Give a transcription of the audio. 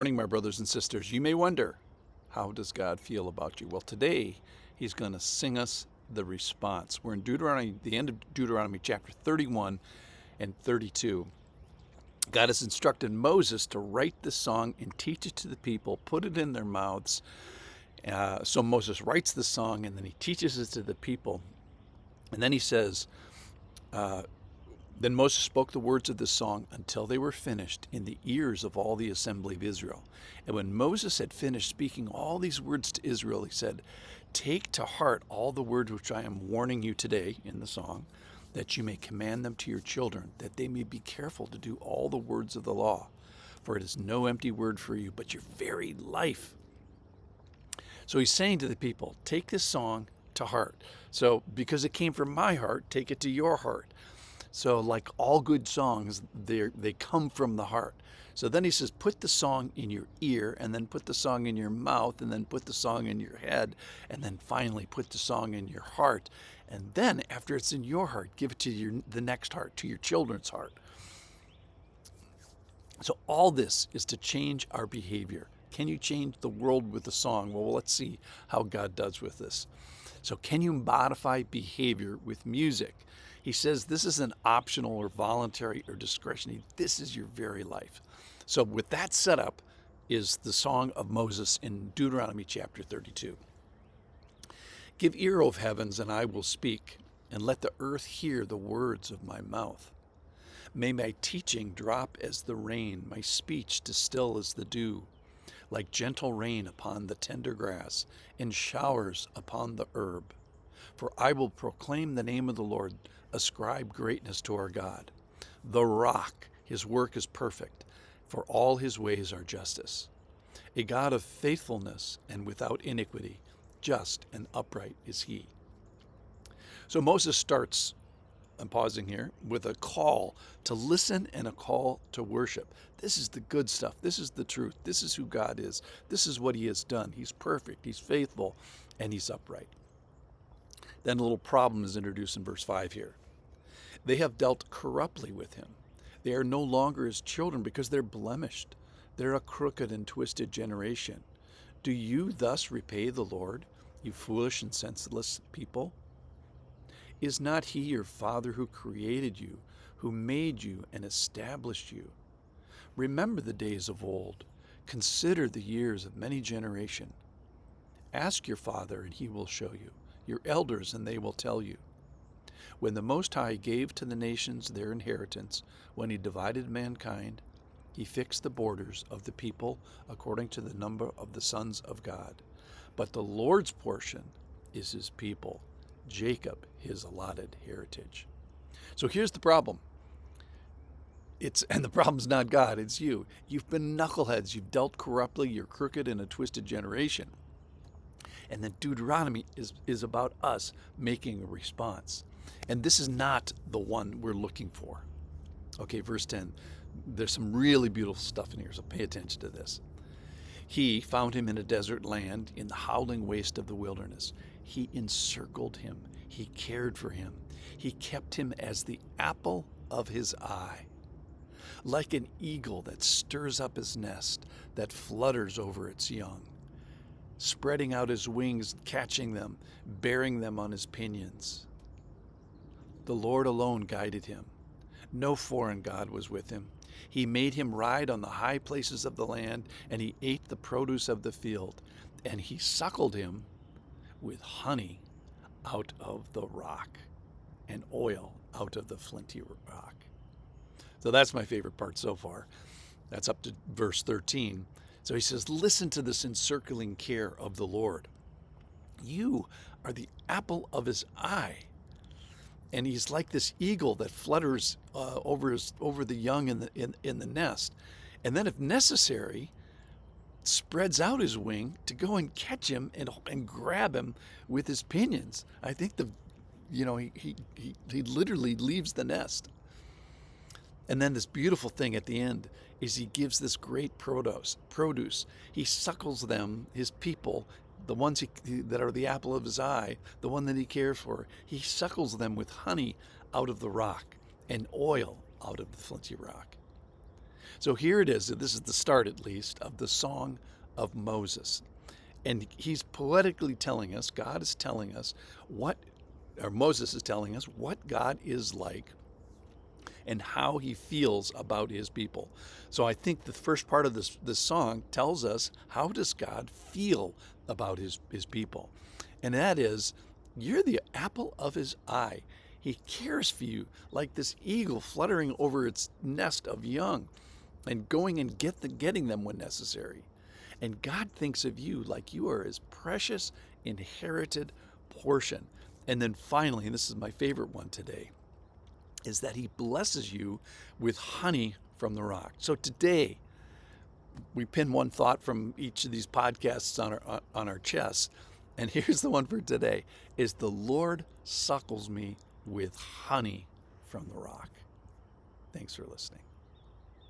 Morning, my brothers and sisters. You may wonder, how does God feel about you? Well, today he's going to sing us the response. We're in Deuteronomy, the end of Deuteronomy chapter 31 and 32. God has instructed Moses to write this song and teach it to the people, put it in their mouths. So Moses writes the song and then he teaches it to the people. And then he says, Then Moses spoke the words of this song until they were finished in the ears of all the assembly of Israel. And when Moses had finished speaking all these words to Israel, he said, Take to heart all the words which I am warning you today in the song, that you may command them to your children, that they may be careful to do all the words of the law. For it is no empty word for you, but your very life. So he's saying to the people, take this song to heart. So because it came from my heart, take it to your heart. So like all good songs, they come from the heart. So then he says, put the song in your ear, and then put the song in your mouth, and then put the song in your head, and then finally put the song in your heart. And then after it's in your heart, give it to the next heart, to your children's heart. So all this is to change our behavior. Can you change the world with a song? Well, let's see how God does with this. So can you modify behavior with music? He says this isn't optional or voluntary or discretionary. This is your very life. So with that setup is the song of Moses in Deuteronomy chapter 32. Give ear, O heavens, and I will speak, and let the earth hear the words of my mouth. May my teaching drop as the rain, my speech distill as the dew, like gentle rain upon the tender grass, and showers upon the herb. For I will proclaim the name of the Lord, ascribe greatness to our God. The rock, his work is perfect, for all his ways are justice. A God of faithfulness and without iniquity, just and upright is he. So Moses starts, I'm pausing here, with a call to listen and a call to worship. This is the good stuff. This is the truth. This is who God is. This is what he has done. He's perfect. He's faithful, and he's upright. Then a little problem is introduced in verse 5 here. They have dealt corruptly with him. They are no longer his children because they're blemished. They're a crooked and twisted generation. Do you thus repay the Lord, you foolish and senseless people? Is not he your father who created you, who made you and established you? Remember the days of old. Consider the years of many generations. Ask your father, and he will show you, your elders, and they will tell you. When the Most High gave to the nations their inheritance, when he divided mankind, he fixed the borders of the people according to the number of the sons of God. But the Lord's portion is his people, Jacob his allotted heritage. So here's the problem. And the problem's not God, it's you. You've been knuckleheads. You've dealt corruptly. You're crooked and a twisted generation. And then Deuteronomy is about us making a response. And this is not the one we're looking for. Okay, verse 10. There's some really beautiful stuff in here, so pay attention to this. He found him in a desert land, in the howling waste of the wilderness. He encircled him. He cared for him. He kept him as the apple of his eye. Like an eagle that stirs up his nest, that flutters over its young, spreading out his wings, catching them, bearing them on his pinions. The Lord alone guided him. No foreign god was with him. He made him ride on the high places of the land, and he ate the produce of the field, and he suckled him with honey out of the rock and oil out of the flinty rock. So that's my favorite part so far. That's up to verse 13. So he says, listen to this encircling care of the Lord. You are the apple of his eye. And he's like this eagle that flutters over the young in the nest. And then if necessary, spreads out his wing to go and catch him and grab him with his pinions. I think he literally leaves the nest. And then this beautiful thing at the end is he gives this great produce. He suckles them, his people, the ones that are the apple of his eye, the one that he cares for. He suckles them with honey out of the rock and oil out of the flinty rock. So here it is. This is the start, at least, of the Song of Moses. And he's poetically telling us, God is telling us or Moses is telling us what God is like and how he feels about his people. So I think the first part of this song tells us, how does God feel about his people? And that is, you're the apple of his eye. He cares for you like this eagle fluttering over its nest of young and going and getting them when necessary. And God thinks of you like you are his precious inherited portion. And then finally, and this is my favorite one today, is that he blesses you with honey from the rock. So today, we pin one thought from each of these podcasts on our chests. And here's the one for today, is the Lord suckles me with honey from the rock. Thanks for listening.